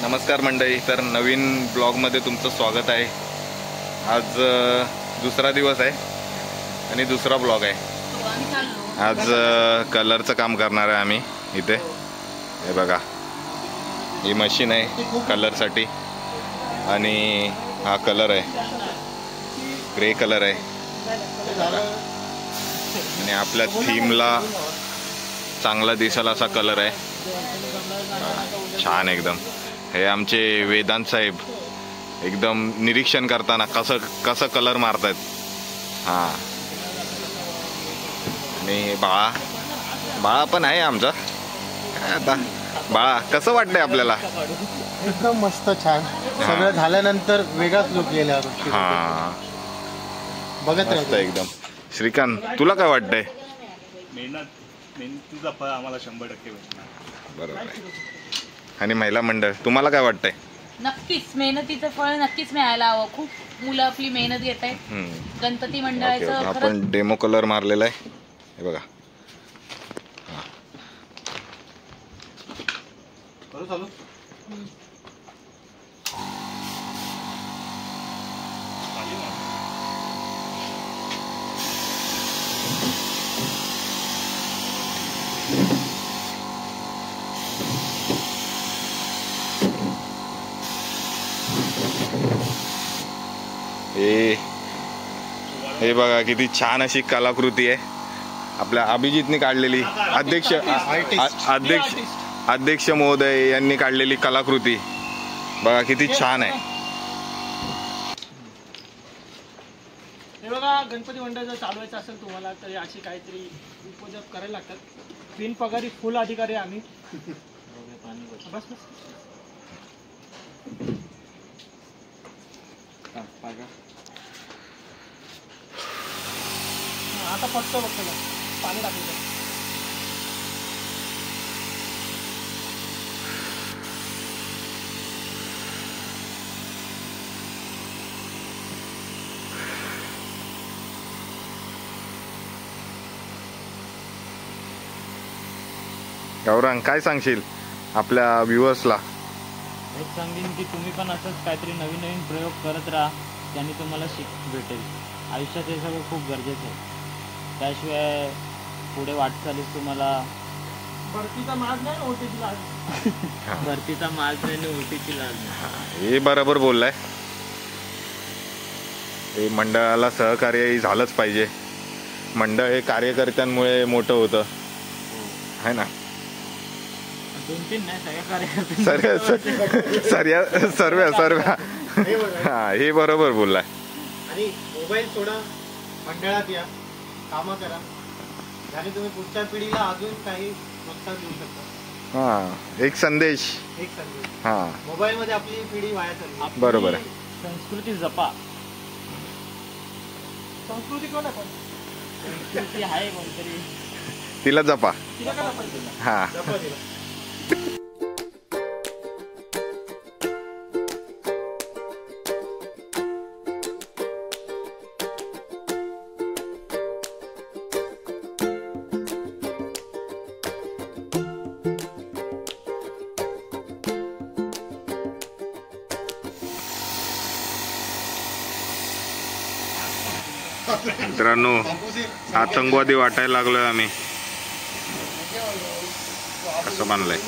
नमस्कार मंडळी, तर नवीन ब्लॉगमध्ये तुमचं स्वागत आहे। आज दुसरा दिवस आहे आणि दुसरा ब्लॉग आहे। आज कलरचं काम करणार आहे आम्ही इथे। हे बघा, ही मशीन आहे कलरसाठी आणि हा कलर आहे ग्रे कलर आहे आणि आपल्या थीमला चांगला दिसेल असा कलर आहे, छान एकदम। हे आमचे वेदांत साहेब एकदम निरीक्षण करताना कसं कलर मारतात। हां, आणि बाळा पण आहे आमचा। आता बाळा, कसं वाटतंय आपल्याला? एकदम मस्त, छान। सगळं झाल्यानंतर वेगळाच लुक गेला। हां, बघत राहतो एकदम। श्रीकांत, तुला काय वाटतंय? मेहनतीचा फळ आम्हाला 100% भेटणार। बरोबर आहे। आणि महिला मंडळ, तुम्हाला काय वाटतंय? नक्कीच मेहनतीचं फळ नक्कीच मिळायला हवं। खूप मुलं आपली मेहनत घेत आहेत। गणपती मंडळाचं आपण डेमो कलर मारलेला आहे, हे बघा। चालू हे बघा, किती छान अशी कलाकृती आहे आपल्या अभिजितने काढलेली। अध्यक्ष महोदय यांनी काढलेली कलाकृती बघा, किती छान आहे। हे बघा, गणपती मंडळ जर चालवायचं असेल तुम्हाला तर अशी काहीतरी उपयोग करायला लागतात। बिनपगारी फुल अधिकारी आम्ही। बस बस आता फक्त बघतो पाणी टाकलं। गौरांग, काय सांगशील आपल्या व्ह्युअर्सला? हेच सांगेन की तुम्ही पण असंच काहीतरी नवीन नवीन प्रयोग करत राहा, त्याने तुम्हाला शिक भेटेल। आयुष्यात हे सगळं खूप गरजेचं आहे, त्याशिवाय पुढे वाटचालीस तुम्हाला भरतीचा माज नाही, ओटीची लाज। भरतीचा माज नाही, ओटीची लाज नाही। हे बरोबर बोललाय। हे मंडळाला सहकार्य झालंच पाहिजे। मंडळ हे कार्यकर्त्यांमुळे मोठं होतं, है ना? 2-3 नाही, सगळ्या कार्यकर्ते सर्व हा, हे बरोबर बोललाय। आणि मोबाईल सोडा, मंडळात या, कामं करा, आणि तुम्ही पुढच्या पिढीला अजून काही प्रोत्साहन देऊ शकता। हा, एक संदेश। हा, मोबाईल मध्ये आपली पिढी वाया चालली। बरोबर आहे। संस्कृती जपा। संस्कृती कोण आहे? संस्कृती आहे कोणतरी, तिला जपा। तिला काय पाहिजे? हा, जपा तिला। मित्रांनो, आतंकवादी वाटायला लागलोय आम्ही। कसं बांधलंय?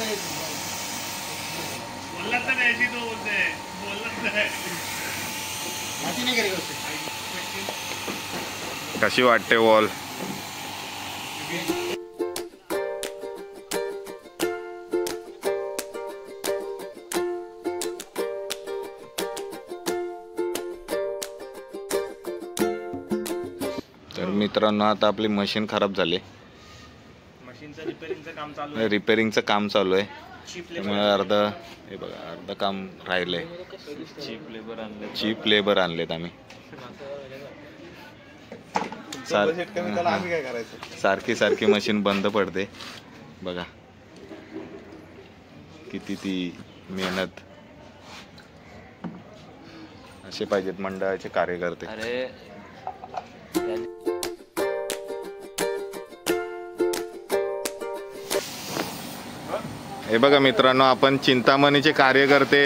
कशी वाटते वॉल? तर मित्रांनो, आता आपली मशीन खराब झाली, मशीनचं रिपेरिंगचं काम चालू आहे। त्यामुळे हे बघा, अर्ध काम राहिलंय। चीप लेबर आणलेत आम्ही। सारखी मशीन बंद पडते बघा, किती ती मेहनत। असे पाहिजेत मंडळाचे कार्यकर्ते। हे बघा मित्रांनो, आपण चिंतामणीचे कार्यकर्ते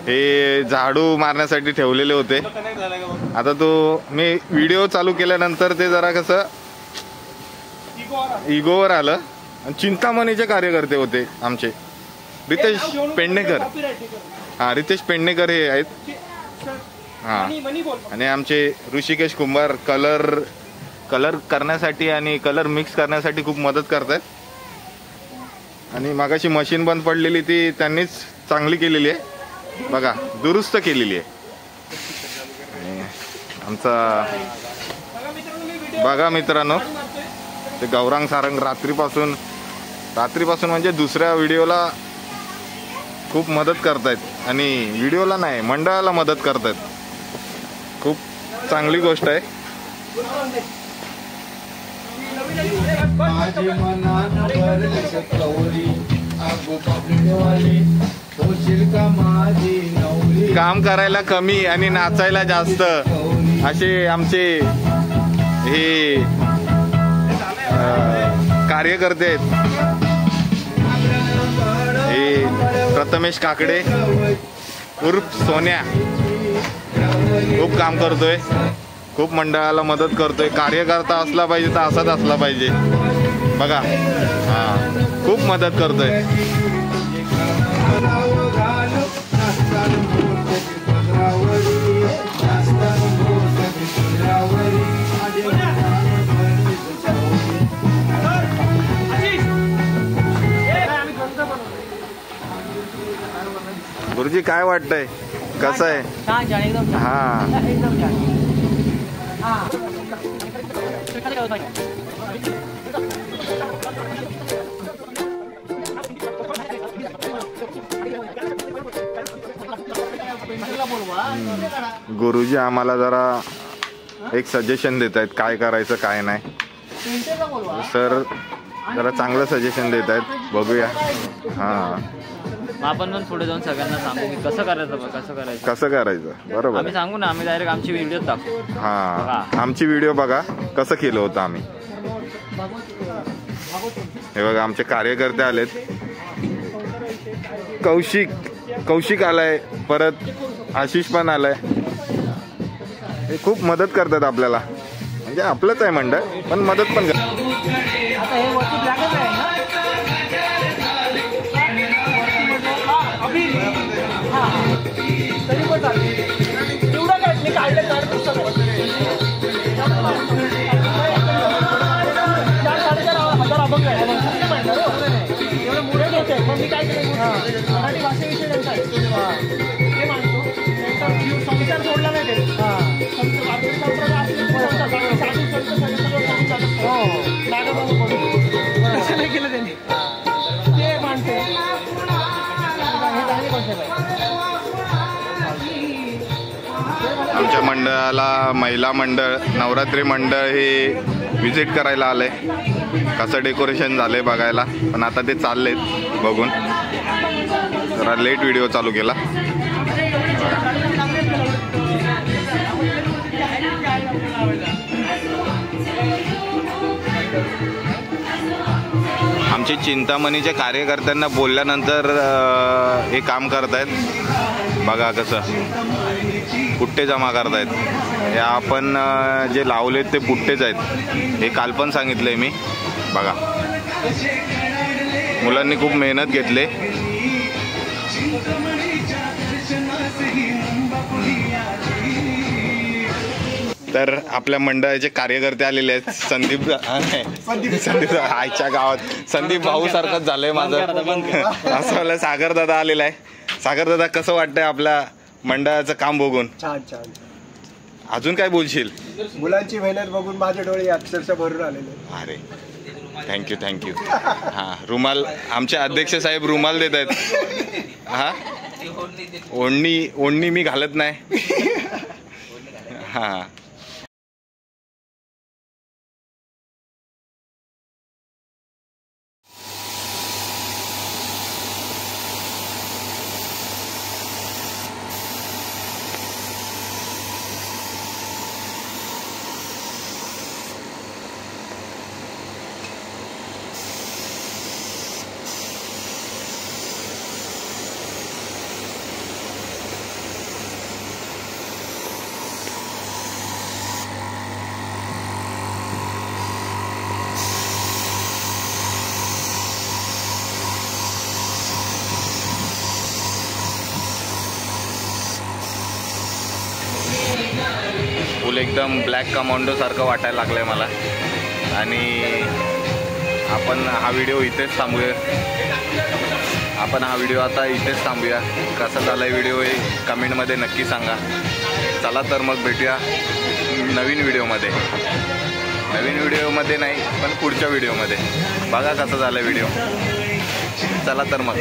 हे झाडू मारण्यासाठी ठेवलेले होते. आता मी व्हिडिओ चालू केल्यानंतर ते जरा कसं इगोवर आलं. चिंतामणीचे कार्यकर्ते होते आमचे रितेश पेडणेकर. हा, रितेश पेडणेकर हे आहेत. हा, आणि आमचे ऋषिकेश कुंभार कलर करण्यासाठी आणि कलर मिक्स करण्यासाठी खूप मदत करतात. आणि मागाशी मशीन बंद पडलेली ती त्यांनीच चांगली केलेली आहे बघा, दुरुस्त केलेली आहे. आणि आमचा बघा मित्रांनो, ते गौरांग सारंग रात्रीपासून म्हणजे दुसऱ्या व्हिडिओला खूप मदत करतायत. आणि व्हिडिओला नाही, मंडळाला मदत करतायत. खूप चांगली गोष्ट आहे. काम करायला कमी आणि नाचायला जास्त असे आमचे हे कार्यकर्ते आहेत. हे प्रथमेश काकडे उर्फ सोन्या खूप काम करतोय, खूप मंडळाला मदत करतोय. कार्यकर्ता असला पाहिजे तर असाच असला पाहिजे बघा. हा, खूप मदत करतोय. गुरुजी काय वाटतंय, कसं आहे? हा, गुरुजी आम्हाला जरा एक सजेशन देत आहेत काय करायचं काय नाही. सर जरा चांगलं सजेशन देत आहेत, बघूया. हा, आपण पण पुढे जाऊन सगळ्यांना सांगू की कसं करायचं. बरोबर, आम्ही सांगू ना, आम्ही डायरेक्ट आमची व्हिडिओ टाकू. हा, आमची व्हिडिओ बघा कसं केलं होतं आम्ही. हे बघा आमचे कार्यकर्ते आलेत. कौशिक आलाय, परत आशिष पण आलाय. हे खूप मदत करतात आपल्याला, म्हणजे आपलंच आहे मंडळ पण मदत पण करतात. आमच्या मंडळाला महिला मंडळ, नवरात्री मंडळ हे विजिट करायला आलंय. कसं डेकोरेशन झालंय बघायला. पण आता ते चाललेत बघून. जरा लेट व्हिडिओ चालू केला. आमचे चिंतामणीच्या कार्यकर्त्यांना बोलल्यानंतर हे काम करतायत बघा. कसं पुट्टे जमा करतायत. हे आपण जे लावलेत ते पुट्टेच आहेत. हे काल पण सांगितलंय मी बघा. मुलांनी खूप मेहनत घेतली. तर आपल्या मंडळाचे कार्यकर्ते आलेले आहेत. संदीप आईच्या गावात संदीप भाऊ सारखंच झालंय माझं. असं मला सागर दादा आलेला आहे. सागर दादा, कसं वाटतंय आपल्या मंडळाचं काम बघून? छान छान. अजून काय बोलशील? मुलांची मेहनत बघून माझे डोळे अक्षरशः भरून आलेले. अरे थँक्यू. हा, रुमाल आमचे अध्यक्ष साहेब रुमाल देत आहेत. हा, ओढणी मी घालत नाही. हा, फुल एकदम ब्लॅक कमांडो सारखं वाटायला लागलंय मला. आणि आपण हा व्हिडिओ इथेच आता इथेच थांबूया. कसा झाला व्हिडिओ हे कमेंटमध्ये नक्की सांगा. चला तर मग भेटूया नवीन व्हिडिओमध्ये नाही पण पुढच्या व्हिडिओमध्ये. बघा कसा झाला व्हिडिओ. चला तर मग.